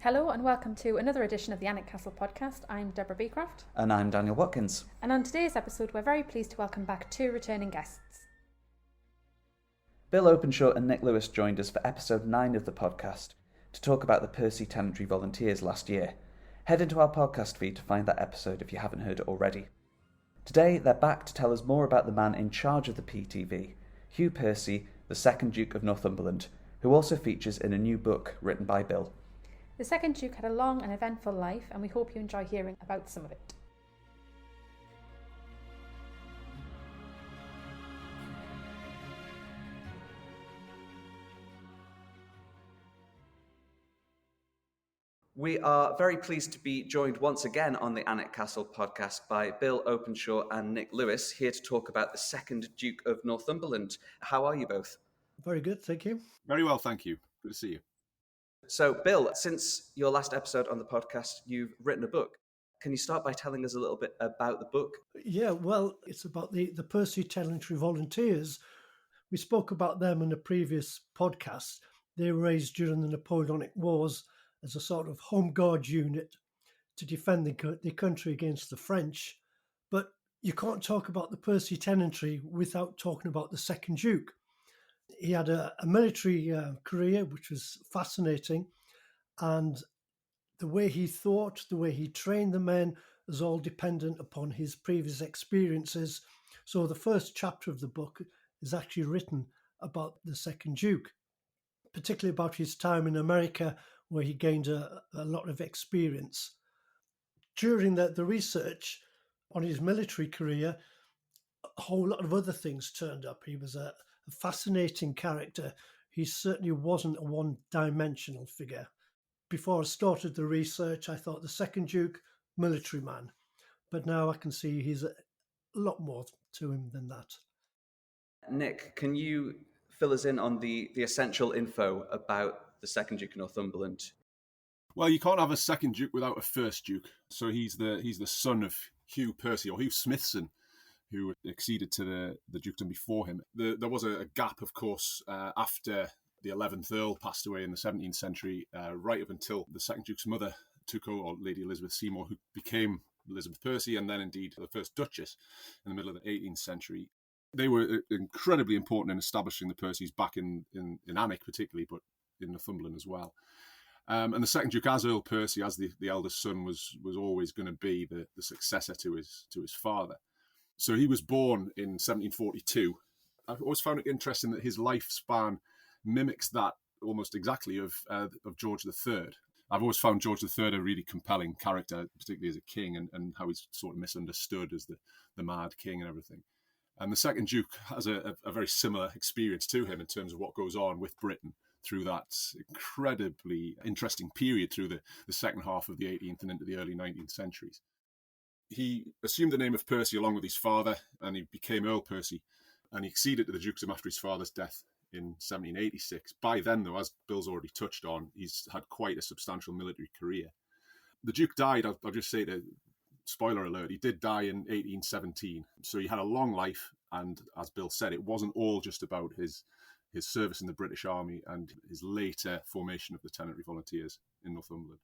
Hello and welcome to another edition of the Alnwick Castle Podcast. I'm Deborah Beecroft. And I'm Daniel Watkins. And on today's episode, we're very pleased to welcome back two returning guests. Bill Openshaw and Nick Lewis joined us for episode 9 of the podcast to talk about the Percy Tenantry volunteers last year. Head into our podcast feed to find that episode if you haven't heard it already. Today, they're back to tell us more about the man in charge of the PTV, Hugh Percy, the second Duke of Northumberland, who also features in a new book written by Bill. The second Duke had a long and eventful life, and we hope you enjoy hearing about some of it. We are very pleased to be joined once again on the Alnwick Castle Podcast by Bill Openshaw and Nick Lewis, here to talk about the second Duke of Northumberland. How are you both? Very good, thank you. Very well, thank you. Good to see you. So, Bill, since your last episode on the podcast, you've written a book. Can you start by telling us a little bit about the book? Yeah, well, it's about the Percy Tenantry volunteers. We spoke about them in a previous podcast. They were raised during the Napoleonic Wars as a sort of home guard unit to defend the country against the French. But you can't talk about the Percy Tenantry without talking about the second Duke. He had a military career, which was fascinating, and the way he thought, the way he trained the men, was all dependent upon his previous experiences. So the first chapter of the book is actually written about the second Duke, particularly about his time in America, where he gained a lot of experience. During the research on his military career, a whole lot of other things turned up. He was a fascinating character. He certainly wasn't a one-dimensional figure. Before I started the research, I thought the second Duke, military man. But now I can see he's a lot more to him than that. Nick, can you fill us in on the essential info about the second Duke of Northumberland? Well, you can't have a second Duke without a first Duke. So he's the son of Hugh Percy, or Hugh Smithson, who acceded to the dukedom before him. There was a gap, of course, after the 11th Earl passed away in the 17th century, right up until the second Duke's mother took over, or Lady Elizabeth Seymour, who became Elizabeth Percy, and then indeed the first Duchess in the middle of the 18th century. They were incredibly important in establishing the Percys back in Alnwick particularly, but in Northumberland as well. And the second Duke, as Earl Percy, as the eldest son, was always going to be the successor to his father. So he was born in 1742. I've always found it interesting that his lifespan mimics that almost exactly of George III. I've always found George III a really compelling character, particularly as a king, and how he's sort of misunderstood as the mad king and everything. And the second Duke has a very similar experience to him in terms of what goes on with Britain through that incredibly interesting period through the second half of the 18th and into the early 19th centuries. He assumed the name of Percy along with his father, and he became Earl Percy, and he acceded to the dukedom after his father's death in 1786. By then, though, as Bill's already touched on, he's had quite a substantial military career. The Duke died, I'll just say, spoiler alert, he did die in 1817. So he had a long life, and as Bill said, it wasn't all just about his service in the British Army and his later formation of the Tenantry Volunteers in Northumberland.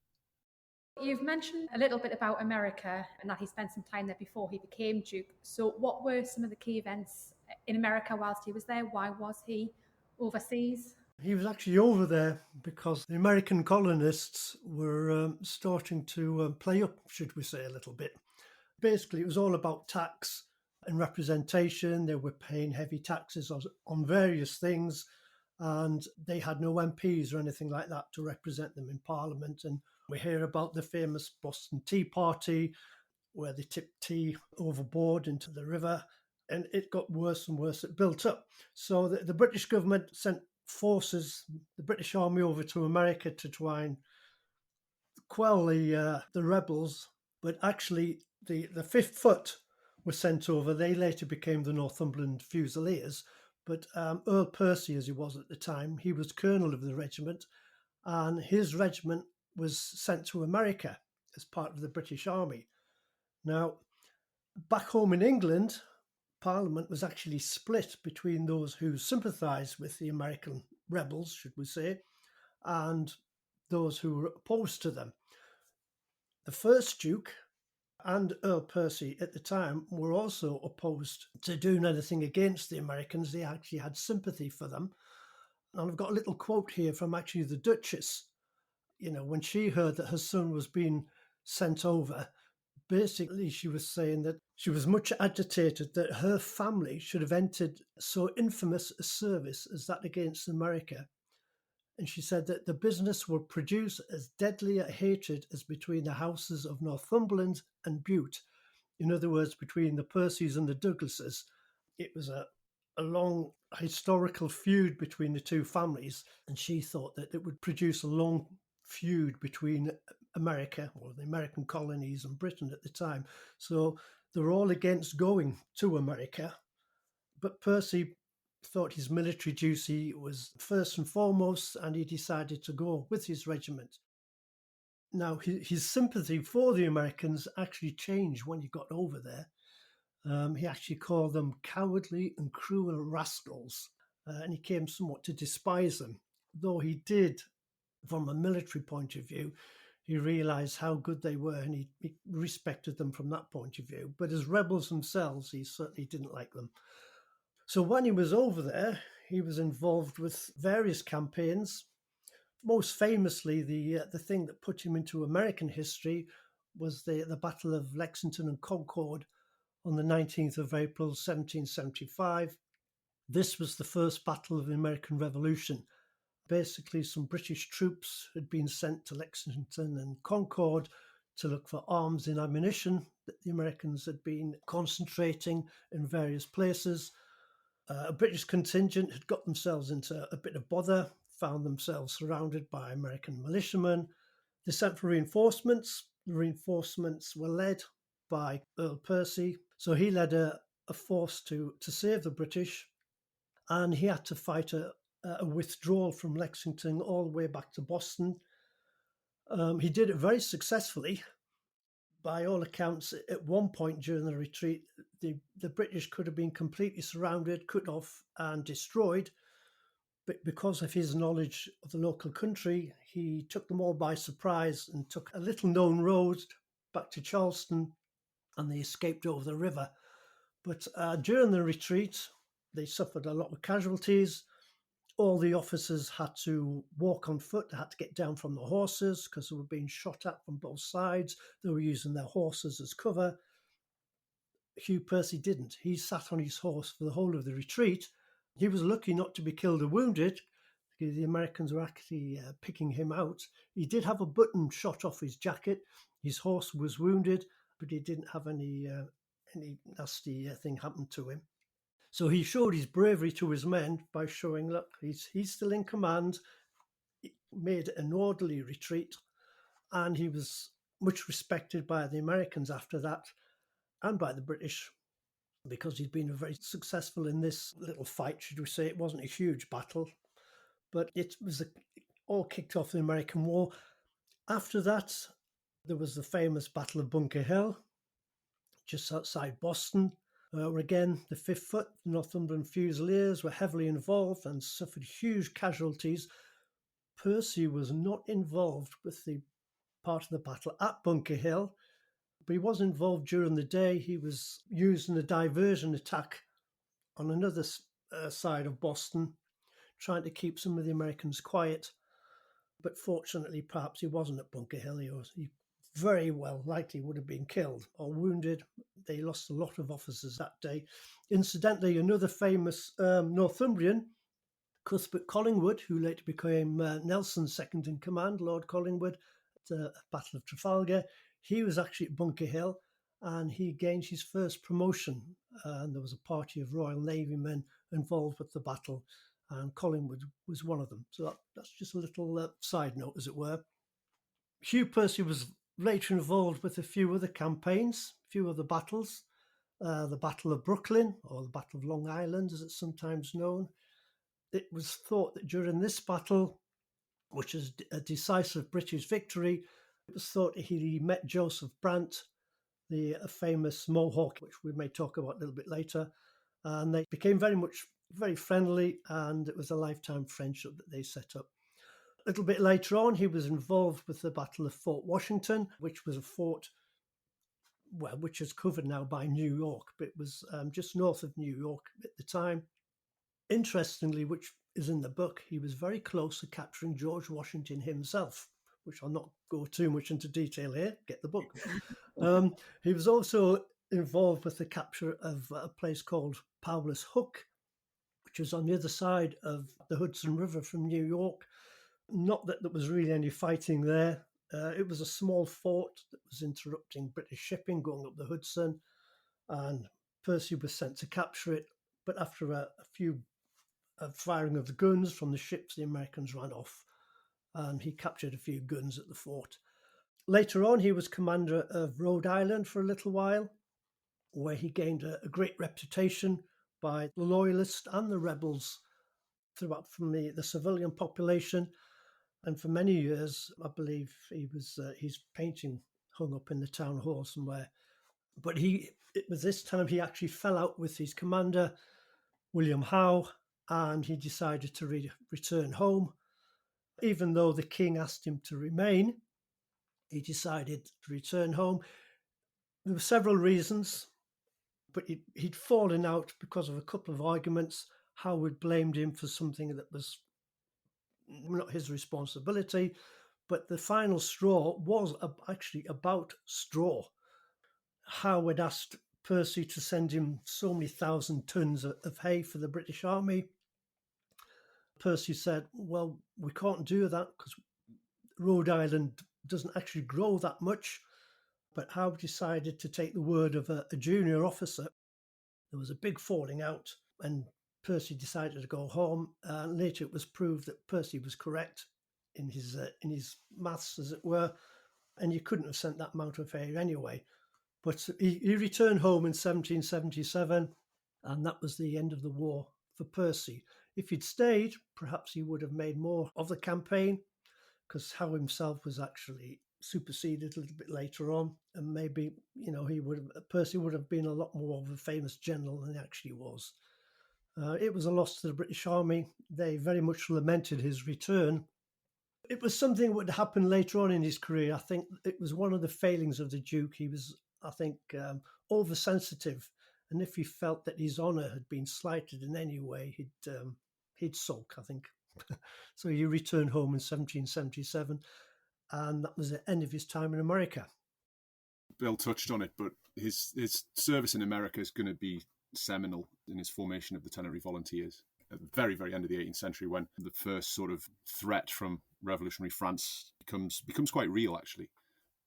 You've mentioned a little bit about America and that he spent some time there before he became Duke. So what were some of the key events in America whilst he was there? Why was he overseas? He was actually over there because the American colonists were starting to play up, should we say, a little bit. Basically, it was all about tax and representation. They were paying heavy taxes on various things, and they had no MPs or anything like that to represent them in Parliament. And we hear about the famous Boston Tea Party, where they tipped tea overboard into the river, and it got worse and worse. It built up. So the British government sent forces, the British Army, over to America to try and quell the rebels. But actually, the Fifth Foot was sent over. They later became the Northumberland Fusiliers. But Earl Percy, as he was at the time, he was colonel of the regiment, and his regiment was sent to America as part of the British Army. Now, back home in England, Parliament was actually split between those who sympathised with the American rebels, should we say, and those who were opposed to them. The first Duke and Earl Percy at the time were also opposed to doing anything against the Americans. They actually had sympathy for them. And I've got a little quote here from actually the Duchess. When she heard that her son was being sent over, basically she was saying that she was much agitated that her family should have entered so infamous a service as that against America. And she said that the business would produce as deadly a hatred as between the houses of Northumberland and Bute. In other words, between the Percys and the Douglases. It was a long historical feud between the two families, and she thought that it would produce a long feud between America, or the American colonies, and Britain at the time. So they were all against going to America, but Percy thought his military duty was first and foremost, and he decided to go with his regiment. Now, his sympathy for the Americans actually changed when he got over there. He actually called them cowardly and cruel rascals, and he came somewhat to despise them. Though he did, from a military point of view, he realised how good they were, and he respected them from that point of view. But as rebels themselves, he certainly didn't like them. So when he was over there, he was involved with various campaigns. Most famously, the thing that put him into American history was the Battle of Lexington and Concord on the 19th of April, 1775. This was the first battle of the American Revolution. Basically, some British troops had been sent to Lexington and Concord to look for arms and ammunition that the Americans had been concentrating in various places. A British contingent had got themselves into a bit of bother, found themselves surrounded by American militiamen. They sent for reinforcements. The reinforcements were led by Earl Percy. So he led a force to save the British, and he had to fight a withdrawal from Lexington all the way back to Boston. He did it very successfully. By all accounts, at one point during the retreat, the British could have been completely surrounded, cut off and destroyed. But because of his knowledge of the local country, he took them all by surprise and took a little known road back to Charleston, and they escaped over the river. But during the retreat, they suffered a lot of casualties. All the officers had to walk on foot. They had to get down from the horses because they were being shot at from both sides. They were using their horses as cover. Hugh Percy didn't. He sat on his horse for the whole of the retreat. He was lucky not to be killed or wounded because the Americans were actually picking him out. He did have a button shot off his jacket. His horse was wounded, but he didn't have any nasty thing happen to him. So he showed his bravery to his men by showing, look, he's still in command. He made an orderly retreat, and he was much respected by the Americans after that and by the British because he'd been very successful in this little fight, should we say. It wasn't a huge battle, but it was all kicked off the American War. After that, there was the famous Battle of Bunker Hill, just outside Boston, where again the 5th Foot, Northumberland Fusiliers, were heavily involved and suffered huge casualties. Percy was not involved with the part of the battle at Bunker Hill, but he was involved during the day. He was using a diversion attack on another side of Boston, trying to keep some of the Americans quiet. But fortunately, perhaps he wasn't at Bunker Hill. He very well likely would have been killed or wounded. They lost a lot of officers that day. Incidentally, another famous Northumbrian, Cuthbert Collingwood, who later became Nelson's second in command, Lord Collingwood, at the Battle of Trafalgar, he was actually at Bunker Hill, and he gained his first promotion. And there was a party of Royal Navy men involved with the battle, and Collingwood was one of them. So that's just a little side note, as it were. Hugh Percy was later involved with a few other campaigns, a few other battles. The Battle of Brooklyn, or the Battle of Long Island, as it's sometimes known. It was thought that during this battle, which is a decisive British victory, it was thought he met Joseph Brant, the famous Mohawk, which we may talk about a little bit later. And they became very friendly, and it was a lifetime friendship that they set up. little bit later on, he was involved with the Battle of Fort Washington, which was a fort, well, which is covered now by New York, but it was just north of New York at the time. Interestingly, which is in the book, he was very close to capturing George Washington himself, which I'll not go too much into detail here. Get the book. He was also involved with the capture of a place called Powler's Hook, which was on the other side of the Hudson River from New York. Not that there was really any fighting there. It was a small fort that was interrupting British shipping going up the Hudson, and Percy was sent to capture it. But after a few firing of the guns from the ships, the Americans ran off, and he captured a few guns at the fort. Later on, he was commander of Rhode Island for a little while, where he gained a great reputation by the loyalists and the rebels throughout from the civilian population. And for many years, I believe he was his painting hung up in the town hall somewhere. But it was this time he actually fell out with his commander, William Howe, and he decided to return home. Even though the king asked him to remain, he decided to return home. There were several reasons, but he'd fallen out because of a couple of arguments. Howe had blamed him for something that was not his responsibility, but the final straw was actually about straw. Howe had asked Percy to send him so many thousand tons of hay for the British Army. Percy said, well, we can't do that because Rhode Island doesn't actually grow that much. But Howe decided to take the word of a junior officer. There was a big falling out, and Percy decided to go home. Later it was proved that Percy was correct in his maths, as it were, and you couldn't have sent that amount of hay anyway. But he returned home in 1777, and that was the end of the war for Percy. If he'd stayed, perhaps he would have made more of the campaign, because Howe himself was actually superseded a little bit later on, and maybe Percy would have been a lot more of a famous general than he actually was. It was a loss to the British Army. They very much lamented his return. It was something that would happen later on in his career. I think it was one of the failings of the Duke. He was, I think, oversensitive, and if he felt that his honour had been slighted in any way, he'd sulk, I think. So he returned home in 1777, and that was the end of his time in America. Bill touched on it, but his service in America is going to be seminal in his formation of the Tenantry Volunteers at the very, very end of the 18th century, when the first sort of threat from revolutionary France becomes quite real, actually.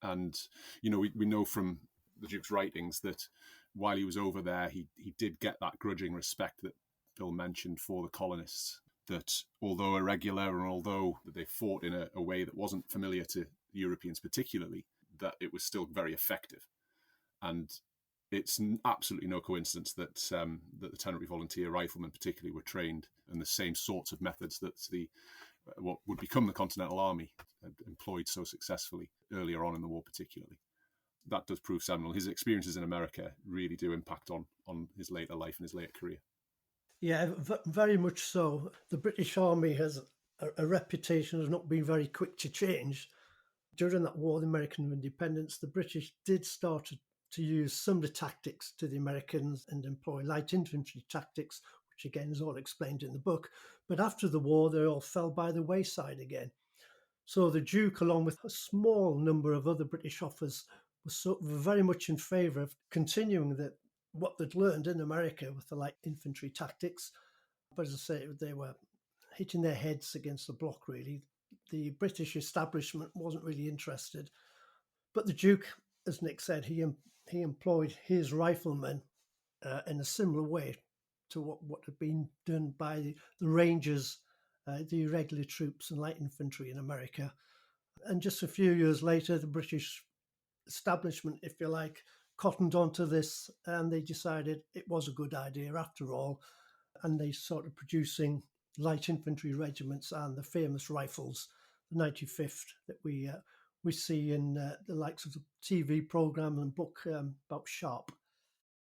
And, we know from the Duke's writings that while he was over there, he did get that grudging respect that Bill mentioned for the colonists, that although irregular and although they fought in a way that wasn't familiar to Europeans particularly, that it was still very effective. And it's absolutely no coincidence that the Tenantry Volunteer Riflemen particularly were trained in the same sorts of methods that what would become the Continental Army employed so successfully earlier on in the war particularly. That does prove seminal. His experiences in America really do impact on his later life and his later career. Yeah, very much so. The British Army has a reputation of not being very quick to change. During that war, the American independence, the British did start to use some of the tactics to the Americans and employ light infantry tactics, which again is all explained in the book. But after the war, they all fell by the wayside again. So the Duke, along with a small number of other British officers, was very much in favour of continuing what they'd learned in America with the light infantry tactics. But as I say, they were hitting their heads against the block, really. The British establishment wasn't really interested. But the Duke, as Nick said, he employed his riflemen in a similar way to what had been done by the Rangers, the irregular troops and light infantry in America. And just a few years later, the British establishment, if you like, cottoned onto this, and they decided it was a good idea after all, and they started producing light infantry regiments and the famous rifles, the 95th, that we see in the likes of the TV programme and book about Sharp.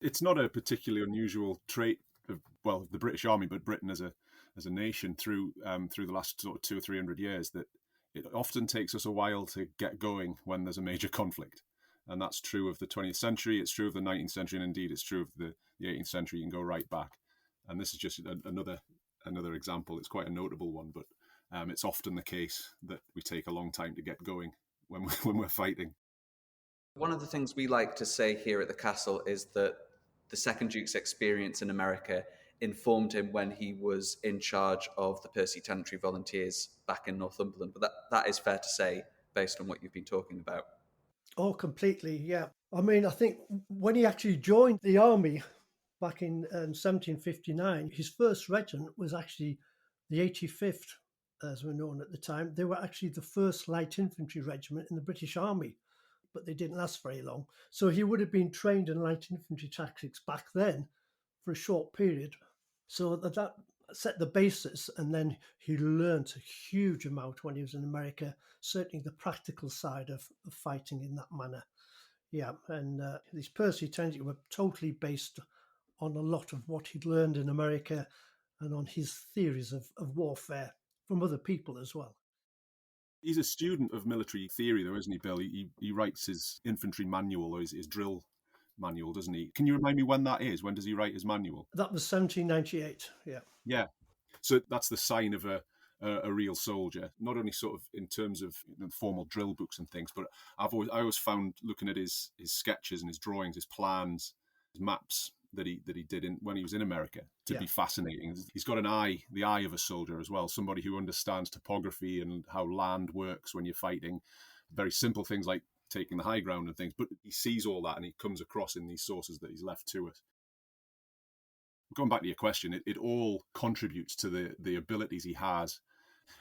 It's not a particularly unusual trait of the British Army, but Britain as a nation through the last sort of 200 or 300 years, that it often takes us a while to get going when there's a major conflict. And that's true of the 20th century, it's true of the 19th century, and indeed it's true of the 18th century. You can go right back. And this is just another example. It's quite a notable one, but it's often the case that we take a long time to get going when we're fighting. One of the things we like to say here at the castle is that the second Duke's experience in America informed him when he was in charge of the Percy Tenantry volunteers back in Northumberland. But that is fair to say, based on what you've been talking about. Oh, completely, yeah. I mean, I think when he actually joined the army back in 1759, his first regiment was actually the 85th, as we're known at the time. They were actually the first light infantry regiment in the British Army, but they didn't last very long. So he would have been trained in light infantry tactics back then for a short period. So that set the basis, and then he learned a huge amount when he was in America, certainly the practical side of fighting in that manner. Yeah, and these Percy Tenantry were totally based on a lot of what he'd learned in America and on his theories of warfare from other people as well. He's a student of military theory, though, isn't he, Bill? He writes his infantry manual, or his drill manual, doesn't he? Can you remind me when that is? When does he write his manual? That was 1798, yeah. Yeah. So that's the sign of a real soldier, not only sort of in terms of formal drill books and things, but I always found looking at his sketches and his drawings, his plans, his maps that he did when he was in America to be fascinating. He's got the eye of a soldier as well, somebody who understands topography and how land works when you're fighting. Very simple things like taking the high ground and things, but he sees all that and he comes across in these sources that he's left to us. Going back to your question, it all contributes to the abilities he has.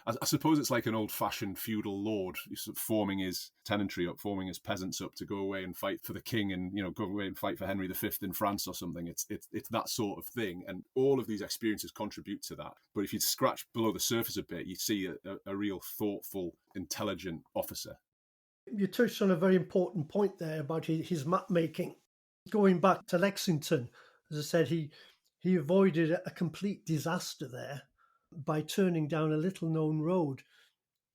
I suppose it's like an old-fashioned feudal lord sort of forming his tenantry up, forming his peasants up to go away and fight for the king, and go away and fight for Henry V in France or something. It's that sort of thing, and all of these experiences contribute to that. But if you scratch below the surface a bit, you see a real thoughtful, intelligent officer. You touched on a very important point there about his map making. Going back to Lexington, as I said, he avoided a complete disaster there by turning down a little-known road.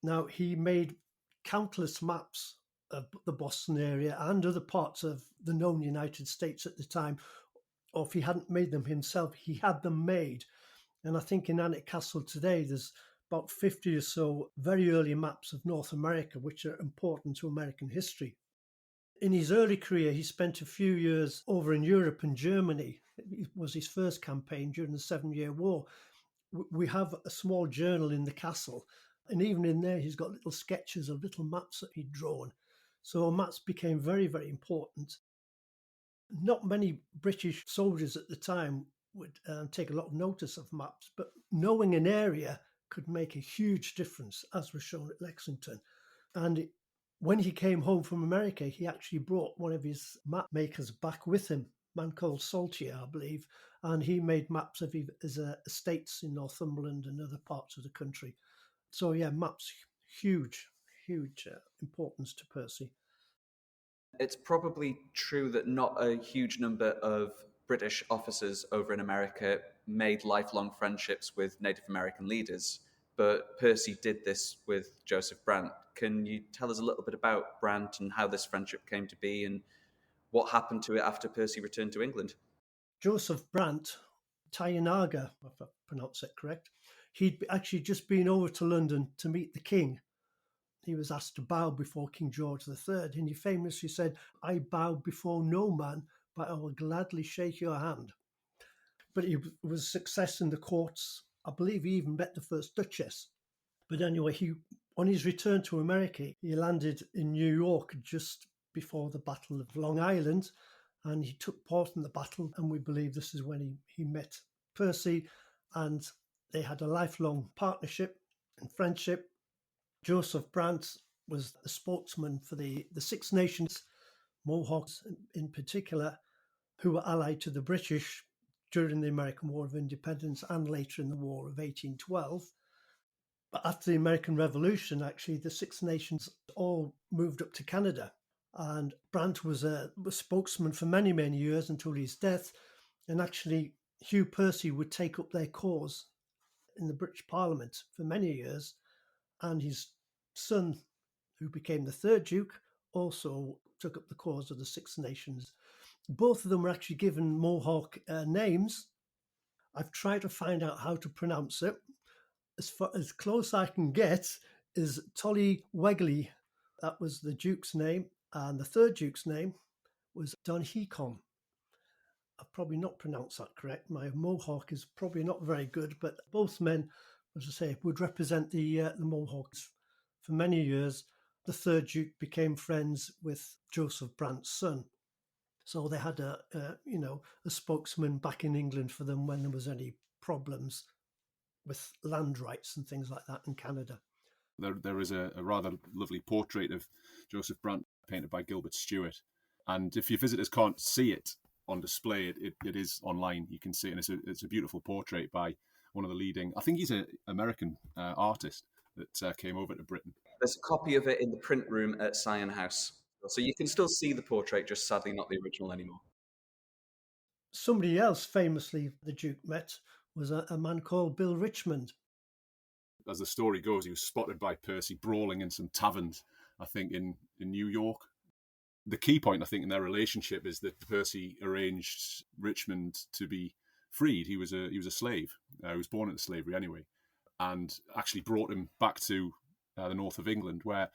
Now, he made countless maps of the Boston area and other parts of the known United States at the time, or if he hadn't made them himself, he had them made. And I think in Alnwick Castle today, there's about 50 or so very early maps of North America, which are important to American history. In his early career, he spent a few years over in Europe and Germany. It was his first campaign during the 7-Year War. We have a small journal in the castle, and even in there, he's got little sketches of little maps that he'd drawn. So maps became very, very important. Not many British soldiers at the time would take a lot of notice of maps, but knowing an area could make a huge difference, as was shown at Lexington. And when he came home from America, he actually brought one of his map makers back with him, a man called Saltier, I believe, and he made maps of his estates in Northumberland and other parts of the country. So yeah, maps, huge importance to Percy. It's probably true that not a huge number of British officers over in America made lifelong friendships with Native American leaders, but Percy did this with Joseph Brant. Can you tell us a little bit about Brant and how this friendship came to be and what happened to it after Percy returned to England? Joseph Brant, Thayendanegea, if I pronounce it correct, he'd actually just been over to London to meet the king. He was asked to bow before King George III, and he famously said, "I bow before no man, but I will gladly shake your hand." But he was a success in the courts. I believe he even met the first Duchess. But anyway, on his return to America, he landed in New York just before the Battle of Long Island, and he took part in the battle, and we believe this is when he met Percy, and they had a lifelong partnership and friendship. Joseph Brant was the spokesman for the Six Nations, Mohawks in particular, who were allied to the British during the American War of Independence and later in the War of 1812. But after the American Revolution, actually, the Six Nations all moved up to Canada. And Brant was a spokesman for many, many years until his death. And actually, Hugh Percy would take up their cause in the British Parliament for many years. And his son, who became the third Duke, also took up the cause of the Six Nations. Both of them were actually given Mohawk names. I've tried to find out how to pronounce it. As close I can get is Tollywegley. That was the Duke's name. And the third Duke's name was Dunhecon. I've probably not pronounced that correct. My Mohawk is probably not very good, but both men, as I say, would represent the Mohawks. For many years, the third Duke became friends with Joseph Brant's son. So they had a spokesman back in England for them when there was any problems with land rights and things like that in Canada. There is a rather lovely portrait of Joseph Brant painted by Gilbert Stuart. And if your visitors can't see it on display, it is online. You can see it, and it's a beautiful portrait by one of the leading, I think he's an American artist that came over to Britain. There's a copy of it in the print room at Sion House. So you can still see the portrait, just sadly not the original anymore. Somebody else famously the Duke met was a man called Bill Richmond. As the story goes, he was spotted by Percy brawling in some taverns, I think, in New York. The key point, I think, in their relationship is that Percy arranged Richmond to be freed. He was a slave. He was born into slavery anyway, and actually brought him back to the north of England, where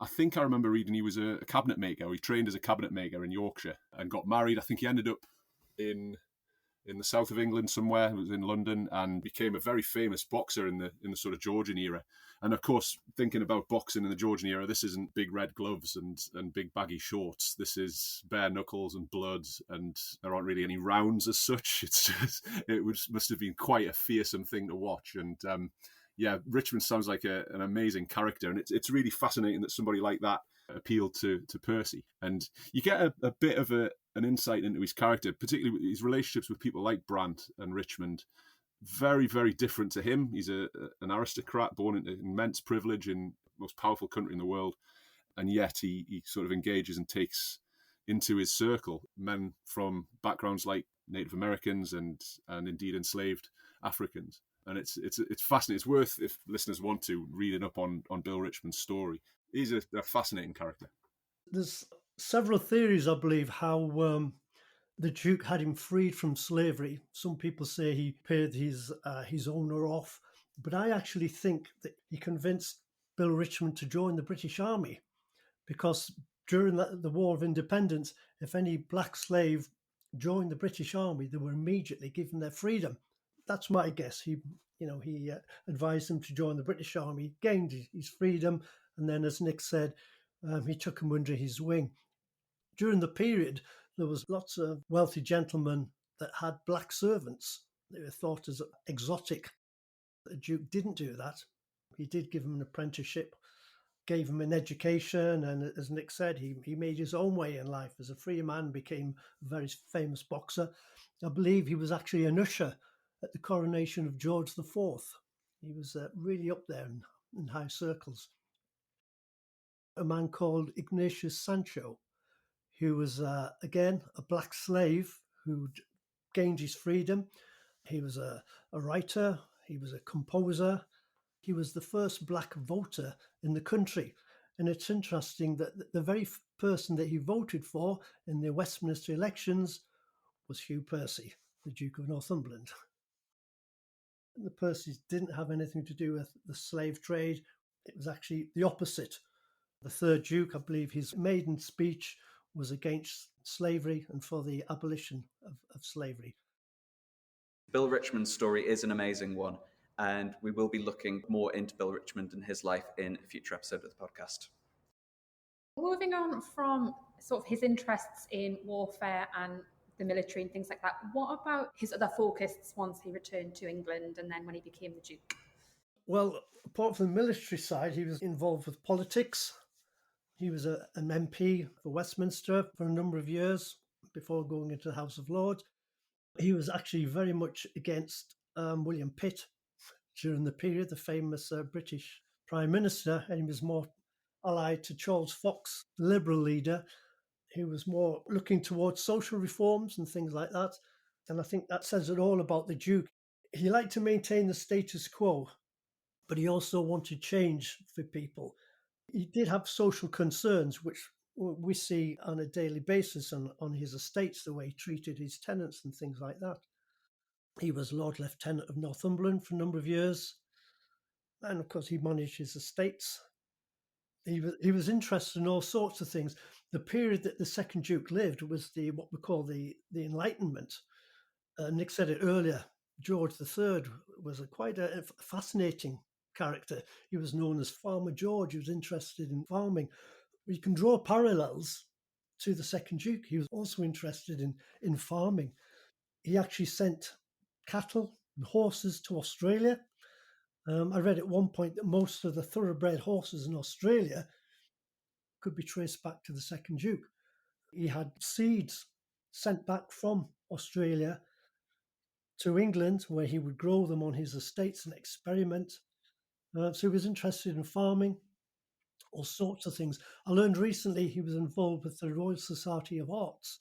I think I remember reading he was a cabinet maker. He trained as a cabinet maker in Yorkshire and got married. I think he ended up in the south of England somewhere. It was in London, and became a very famous boxer in the sort of Georgian era. And of course, thinking about boxing in the Georgian era, this isn't big red gloves and big baggy shorts. This is bare knuckles and blood, and there aren't really any rounds as such. It's just must have been quite a fearsome thing to watch. And Richmond sounds like an amazing character, and it's really fascinating that somebody like that appealed to Percy. And you get a bit of an insight into his character, particularly his relationships with people like Brant and Richmond. Very, very different to him. He's an aristocrat born into immense privilege in the most powerful country in the world, and yet he sort of engages and takes into his circle men from backgrounds like Native Americans and indeed enslaved Africans. And it's fascinating. It's worth, if listeners want to, reading up on Bill Richmond's story. He's a fascinating character. There's several theories, I believe, how the Duke had him freed from slavery. Some people say he paid his owner off, but I actually think that he convinced Bill Richmond to join the British Army, because during the War of Independence, if any black slave joined the British Army, they were immediately given their freedom. That's my guess. He advised him to join the British Army, gained his freedom, and then, as Nick said, he took him under his wing. During the period, there was lots of wealthy gentlemen that had black servants. They were thought as exotic. The Duke didn't do that. He did give him an apprenticeship, gave him an education, and as Nick said, he made his own way in life. As a free man, became a very famous boxer. I believe he was actually an usher at the coronation of George IV. He was really up there in high circles. A man called Ignatius Sancho, who was, again, a black slave who'd gained his freedom. He was a writer, he was a composer, he was the first black voter in the country. And it's interesting that the very person that he voted for in the Westminster elections was Hugh Percy, the Duke of Northumberland. The Percys didn't have anything to do with the slave trade. It was actually the opposite. The third Duke, I believe his maiden speech was against slavery and for the abolition of slavery. Bill Richmond's story is an amazing one, and we will be looking more into Bill Richmond and his life in a future episode of the podcast. Moving on from sort of his interests in warfare and the military and things like that, what about his other focuses once he returned to England and then when he became the Duke? Well, apart from the military side, he was involved with politics. He was an MP for Westminster for a number of years before going into the House of Lords. He was actually very much against William Pitt during the period, the famous British Prime Minister, and he was more allied to Charles Fox, the Liberal leader, who was more looking towards social reforms and things like that. And I think that says it all about the Duke. He liked to maintain the status quo, but he also wanted change for people. He did have social concerns, which we see on a daily basis on his estates, the way he treated his tenants and things like that. He was Lord Lieutenant of Northumberland for a number of years. And of course, he managed his estates. He was interested in all sorts of things. The period that the second Duke lived was what we call the Enlightenment. Nick said it earlier. George III was quite a fascinating character. He was known as Farmer George. He was interested in farming. You can draw parallels to the second Duke. He was also interested in farming. He actually sent cattle and horses to Australia. I read at one point that most of the thoroughbred horses in Australia could be traced back to the second Duke. He had seeds sent back from Australia to England, where he would grow them on his estates and experiment. So he was interested in farming, all sorts of things. I learned recently he was involved with the Royal Society of Arts.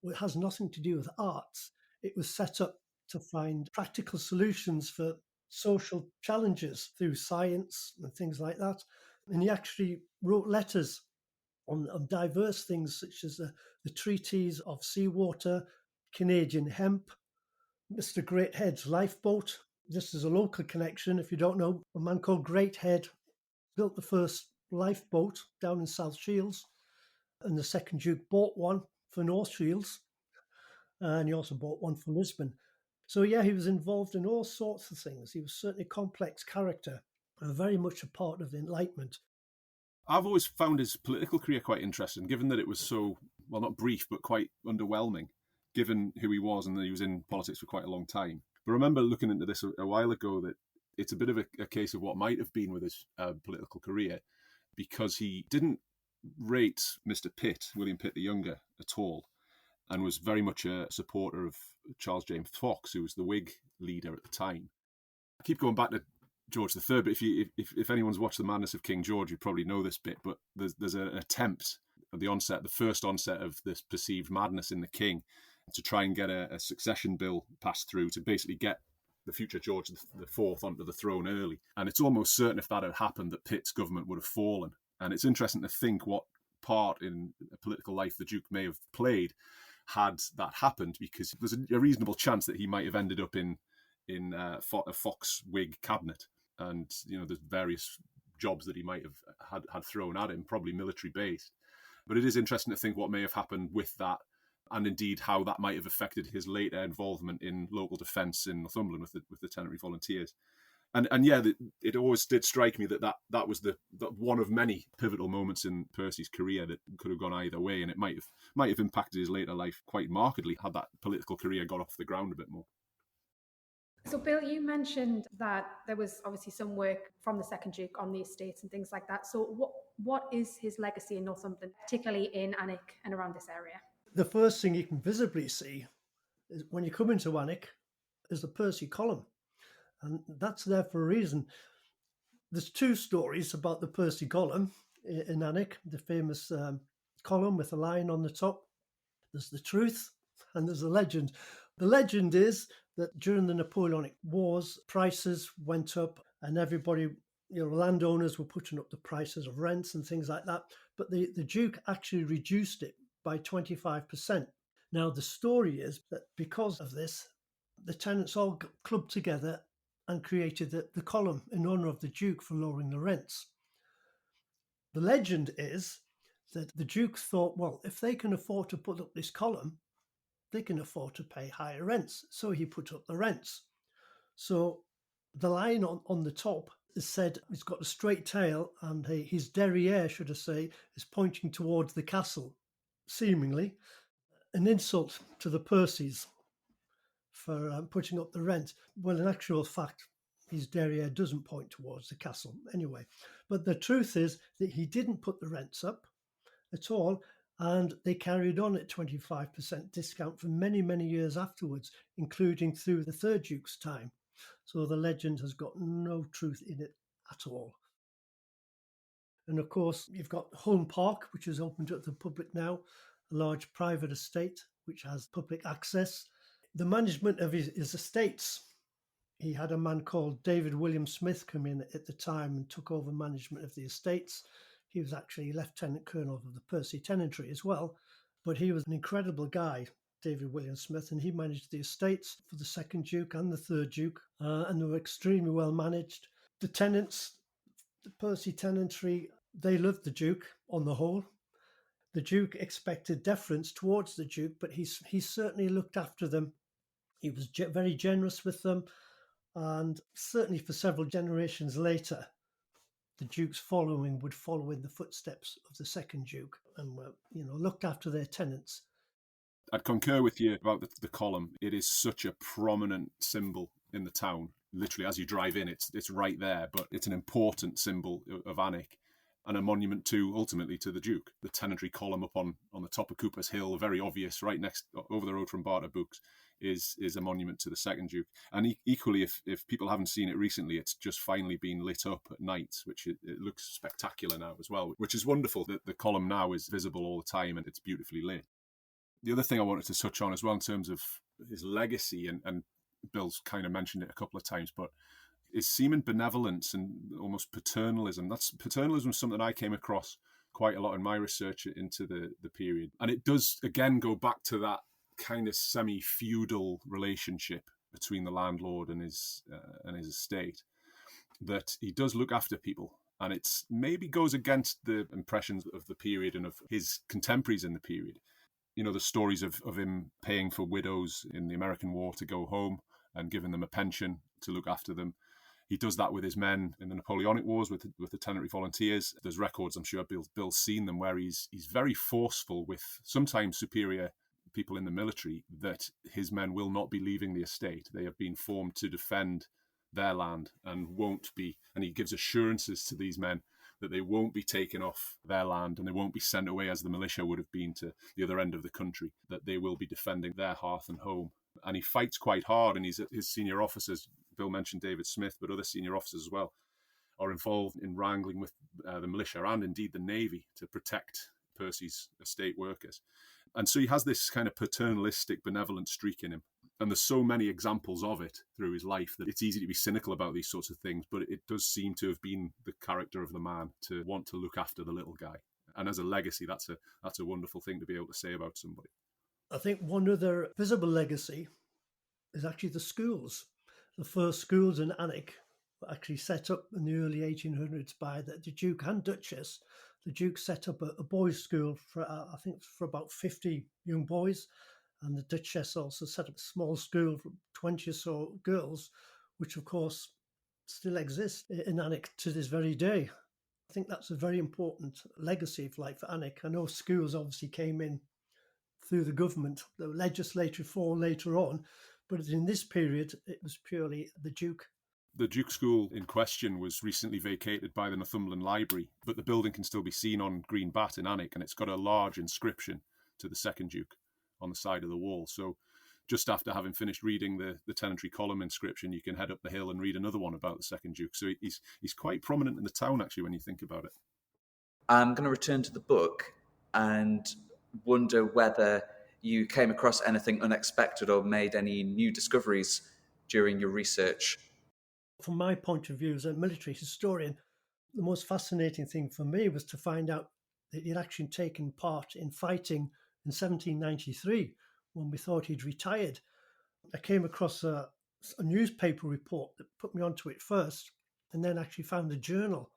Well, it has nothing to do with arts. It was set up to find practical solutions for social challenges through science and things like that. And he actually wrote letters on diverse things, such as the treaties of seawater, Canadian hemp, Mr. Greathead's lifeboat. This is a local connection. If you don't know, a man called Greathead built the first lifeboat down in South Shields, and the second Duke bought one for North Shields, and he also bought one for Lisbon. So yeah, he was involved in all sorts of things. He was certainly a complex character, and very much a part of the Enlightenment. I've always found his political career quite interesting, given that it was so, well, not brief, but quite underwhelming, given who he was and that he was in politics for quite a long time. But I remember looking into this a while ago that it's a bit of a case of what might have been with his political career, because he didn't rate Mr. Pitt, William Pitt the Younger, at all, and was very much a supporter of Charles James Fox, who was the Whig leader at the time. I keep going back to George III, but if anyone's watched The Madness of King George, you probably know this bit, but there's an attempt at the first onset of this perceived madness in the king, to try and get a succession bill passed through to basically get the future George IV onto the throne early. And it's almost certain if that had happened that Pitt's government would have fallen. And it's interesting to think what part in political life the Duke may have played had that happened, because there's a reasonable chance that he might have ended up in a Fox Whig cabinet. And, there's various jobs that he might have had thrown at him, probably military based. But it is interesting to think what may have happened with that, and indeed how that might have affected his later involvement in local defence in Northumberland with the Tenantry Volunteers. And yeah, it always did strike me that was the one of many pivotal moments in Percy's career that could have gone either way, and it might have impacted his later life quite markedly had that political career got off the ground a bit more. So, Bill, you mentioned that there was obviously some work from the second Duke on the estates and things like that. So what is his legacy in Northumberland, particularly in Alnwick and around this area? The first thing you can visibly see is when you come into Alnwick is the Percy column. And that's there for a reason. There's two stories about the Percy column in Alnwick, the famous column with a lion on the top. There's the truth and there's a legend. The legend is that during the Napoleonic Wars, prices went up and everybody, landowners were putting up the prices of rents and things like that. But the Duke actually reduced it by 25%. Now, the story is that because of this, the tenants all clubbed together and created the column in honour of the Duke for lowering the rents. The legend is that the Duke thought, well, if they can afford to put up this column, they can afford to pay higher rents. So he put up the rents. So the line on the top is said he's got a straight tail and his derriere, should I say, is pointing towards the castle, seemingly an insult to the Percys for putting up the rent. Well, in actual fact, his derriere doesn't point towards the castle anyway. But the truth is that he didn't put the rents up at all, and they carried on at 25% discount for many, many years afterwards, including through the third Duke's time. So the legend has got no truth in it at all. And of course, you've got Home Park, which is open to the public now, a large private estate which has public access. The management of his estates, he had a man called David William Smith come in at the time and took over management of the estates. He was actually Lieutenant Colonel of the Percy Tenantry as well. But he was an incredible guy, David William Smith, and he managed the estates for the second Duke and the third Duke, and they were extremely well managed. The tenants, the Percy Tenantry, they loved the Duke on the whole. The Duke expected deference towards the Duke, but he certainly looked after them. He was very generous with them, and certainly for several generations later, the Duke's following would follow in the footsteps of the second Duke and looked after their tenants. I'd concur with you about the column. It is such a prominent symbol in the town. Literally, as you drive in, it's right there, but it's an important symbol of Alnwick and a monument ultimately to the Duke. The tenantry column up on the top of Cooper's Hill, very obvious, right next over the road from Barter Books, is a monument to the second Duke. And equally, if people haven't seen it recently, it's just finally been lit up at night, which it looks spectacular now as well, which is wonderful that the column now is visible all the time and it's beautifully lit. The other thing I wanted to touch on as well in terms of his legacy, and Bill's kind of mentioned it a couple of times, but is seeming benevolence and almost paternalism. Paternalism is something I came across quite a lot in my research into the period. And it does, again, go back to that kind of semi-feudal relationship between the landlord and his estate, that he does look after people. And it's maybe goes against the impressions of the period and of his contemporaries in the period. You know, the stories of him paying for widows in the American War to go home and giving them a pension to look after them. He does that with his men in the Napoleonic Wars with the Tenantry Volunteers. There's records, I'm sure Bill's seen them, where he's very forceful with sometimes superior people in the military that his men will not be leaving the estate. They have been formed to defend their land and won't be. And he gives assurances to these men that they won't be taken off their land and they won't be sent away as the militia would have been to the other end of the country, that they will be defending their hearth and home. And he fights quite hard, and his senior officers, Bill mentioned David Smith, but other senior officers as well, are involved in wrangling with the militia and indeed the Navy to protect Percy's estate workers. And so he has this kind of paternalistic, benevolent streak in him. And there's so many examples of it through his life that it's easy to be cynical about these sorts of things, but it does seem to have been the character of the man to want to look after the little guy. And as a legacy, that's a wonderful thing to be able to say about somebody. I think one other visible legacy is actually the schools. The first schools in Alnwick were actually set up in the early 1800s by the Duke and Duchess. The Duke set up a boys' school for about 50 young boys, and the Duchess also set up a small school for 20 or so girls, which of course still exists in Alnwick to this very day. I think that's a very important legacy, if like, for Alnwick. I know schools obviously came in through the government, the legislative reform later on, but in this period, it was purely the Duke. The Duke School in question was recently vacated by the Northumberland Library, but the building can still be seen on Green Bat in Alnwick, and it's got a large inscription to the second Duke on the side of the wall. So just after having finished reading the Tenantry column inscription, you can head up the hill and read another one about the second Duke. So he's quite prominent in the town, actually, when you think about it. I'm going to return to the book and wonder whether you came across anything unexpected or made any new discoveries during your research. From my point of view as a military historian, the most fascinating thing for me was to find out that he'd actually taken part in fighting in 1793 when we thought he'd retired. I came across a newspaper report that put me onto it first, and then actually found a journal.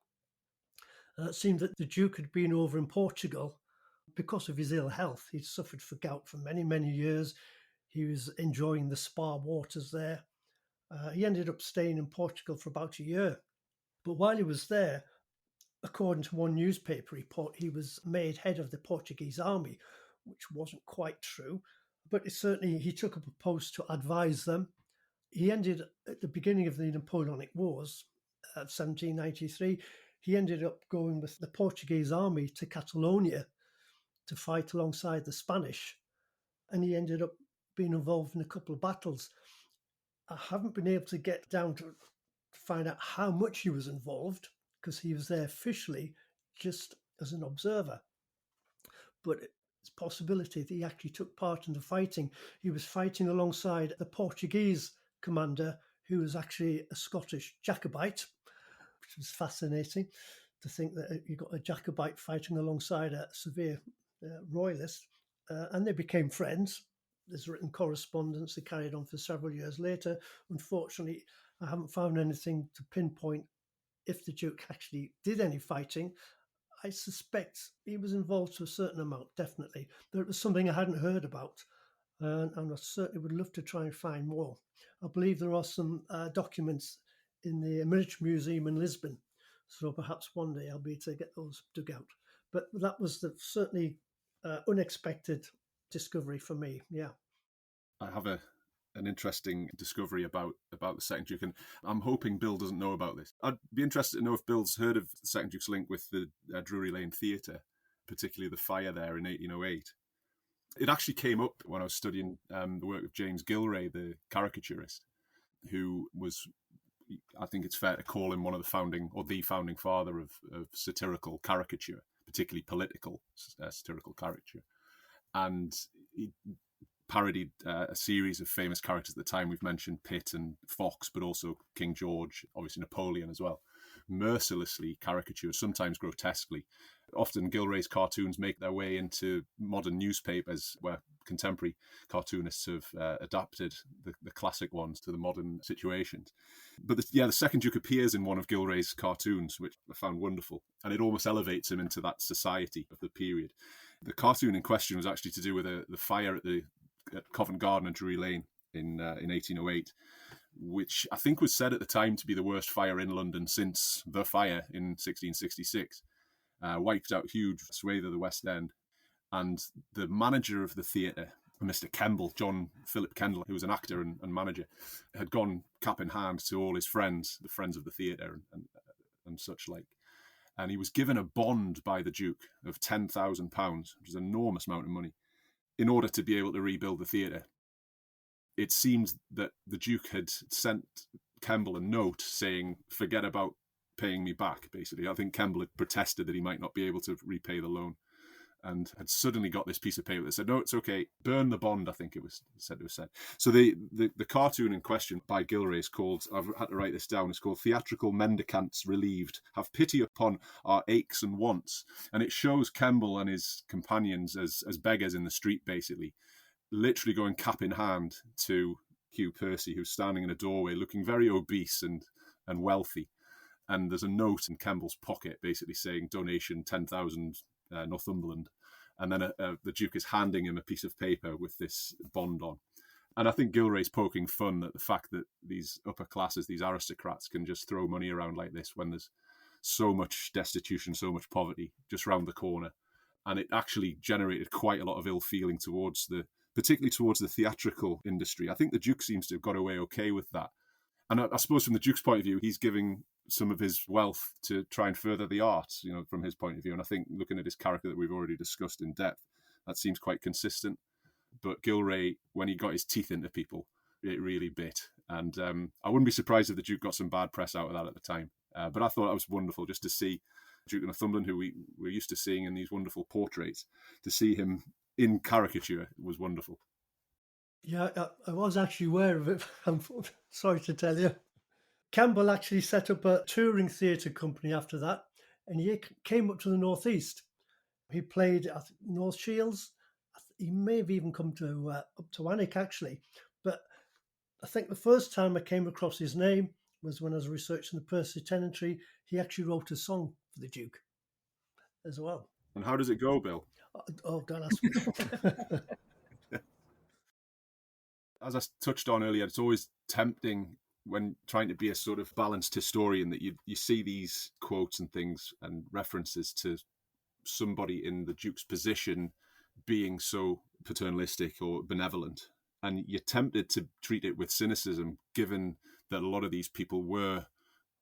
It seemed that the Duke had been over in Portugal because of his ill health. He'd suffered from gout for many, many years. He was enjoying the spa waters there. He ended up staying in Portugal for about a year. But while he was there, according to one newspaper report, he was made head of the Portuguese army, which wasn't quite true. But he took up a post to advise them. He ended, at the beginning of the Napoleonic Wars of 1793, he ended up going with the Portuguese army to Catalonia to fight alongside the Spanish. And he ended up being involved in a couple of battles. I haven't been able to get down to find out how much he was involved, because he was there officially just as an observer. But it's a possibility that he actually took part in the fighting. He was fighting alongside the Portuguese commander, who was actually a Scottish Jacobite, which was fascinating to think that you got a Jacobite fighting alongside a severe royalist, and they became friends. There's written correspondence that carried on for several years later. Unfortunately, I haven't found anything to pinpoint if the Duke actually did any fighting. I suspect he was involved to a certain amount, definitely. But it was something I hadn't heard about, and I certainly would love to try and find more. I believe there are some documents in the Military Museum in Lisbon, so perhaps one day I'll be able to get those dug out. But that was certainly unexpected discovery for me. Yeah, I have an interesting discovery about the Second Duke, and I'm hoping Bill doesn't know about this. I'd be interested to know if Bill's heard of the Second Duke's link with the Drury Lane Theatre, particularly the fire there in 1808. It actually came up when I was studying the work of James Gilray, the caricaturist, who was, I think it's fair to call him one of the founding father of satirical caricature, particularly political satirical caricature. And he parodied a series of famous characters at the time. We've mentioned Pitt and Fox, but also King George, obviously Napoleon as well. Mercilessly caricatured, sometimes grotesquely. Often Gilray's cartoons make their way into modern newspapers where contemporary cartoonists have adapted the classic ones to the modern situations. But the Second Duke appears in one of Gilray's cartoons, which I found wonderful. And it almost elevates him into that society of the period. The cartoon in question was actually to do with the fire at Covent Garden and Drury Lane in 1808, which I think was said at the time to be the worst fire in London since the fire in 1666. Wiped out huge swathe of the West End. And the manager of the theatre, Mr. Kemble, John Philip Kendall, who was an actor and manager, had gone cap in hand to all his friends, the friends of the theatre and such like. And he was given a bond by the Duke of £10,000, which is an enormous amount of money, in order to be able to rebuild the theatre. It seems that the Duke had sent Kemble a note saying, forget about paying me back, basically. I think Kemble had protested that he might not be able to repay the loan, and had suddenly got this piece of paper that said, no, it's okay, burn the bond, I think it was said to have said. So the cartoon in question by Gilray is called, I've had to write this down, it's called Theatrical Mendicants Relieved, Have Pity Upon Our Aches and Wants. And it shows Kemble and his companions as beggars in the street, basically, literally going cap in hand to Hugh Percy, who's standing in a doorway looking very obese and wealthy. And there's a note in Kemble's pocket basically saying donation 10,000 Northumberland. And then the Duke is handing him a piece of paper with this bond on. And I think Gilray's poking fun at the fact that these upper classes, these aristocrats, can just throw money around like this when there's so much destitution, so much poverty just round the corner. And it actually generated quite a lot of ill feeling particularly towards the theatrical industry. I think the Duke seems to have got away okay with that. And I suppose from the Duke's point of view, he's giving some of his wealth to try and further the arts, from his point of view. And I think looking at his character that we've already discussed in depth, that seems quite consistent. But Gilray, when he got his teeth into people, it really bit. And I wouldn't be surprised if the Duke got some bad press out of that at the time. But I thought that was wonderful just to see Duke of Northumberland, who we're used to seeing in these wonderful portraits, to see him in caricature was wonderful. Yeah, I was actually aware of it. I'm sorry to tell you. Campbell actually set up a touring theatre company after that, and he came up to the northeast. He played at North Shields. He may have even come to up to Alnwick, actually. But I think the first time I came across his name was when I was researching the Percy Tenantry. He actually wrote a song for the Duke as well. And how does it go, Bill? Oh, don't ask me. As I touched on earlier, it's always tempting when trying to be a sort of balanced historian that you see these quotes and things and references to somebody in the Duke's position being so paternalistic or benevolent. And you're tempted to treat it with cynicism, given that a lot of these people were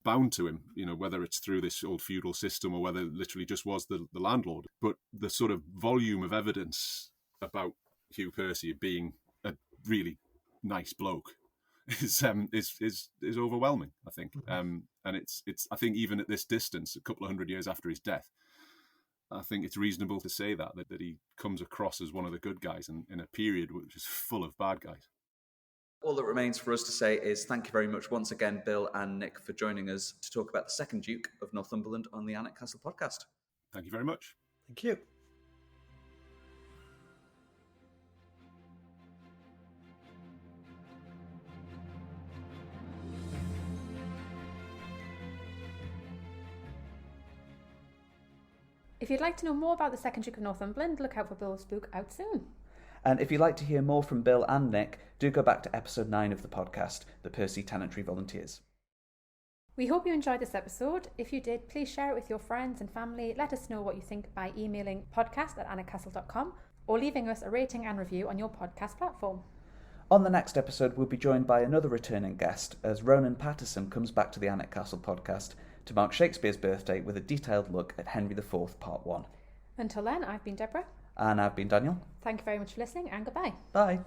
bound to him, whether it's through this old feudal system or whether it literally just was the landlord. But the sort of volume of evidence about Hugh Percy being a really nice bloke is overwhelming, I think. And it's I think even at this distance, a couple of hundred years after his death, I think it's reasonable to say that he comes across as one of the good guys in a period which is full of bad guys. All that remains for us to say is thank you very much once again, Bill and Nick, for joining us to talk about the second Duke of Northumberland on the Alnwick Castle Podcast. Thank you very much. Thank you. If you'd like to know more about the second Duke of Northumberland, look out for Bill's book out soon. And if you'd like to hear more from Bill and Nick, do go back to episode 9 of the podcast, The Percy Tenantry Volunteers. We hope you enjoyed this episode. If you did, please share it with your friends and family. Let us know what you think by emailing podcast@alnwickcastle.com or leaving us a rating and review on your podcast platform. On the next episode, we'll be joined by another returning guest as Ronan Patterson comes back to the Alnwick Castle Podcast to mark Shakespeare's birthday with a detailed look at Henry IV, Part 1. Until then, I've been Deborah. And I've been Daniel. Thank you very much for listening, and goodbye. Bye.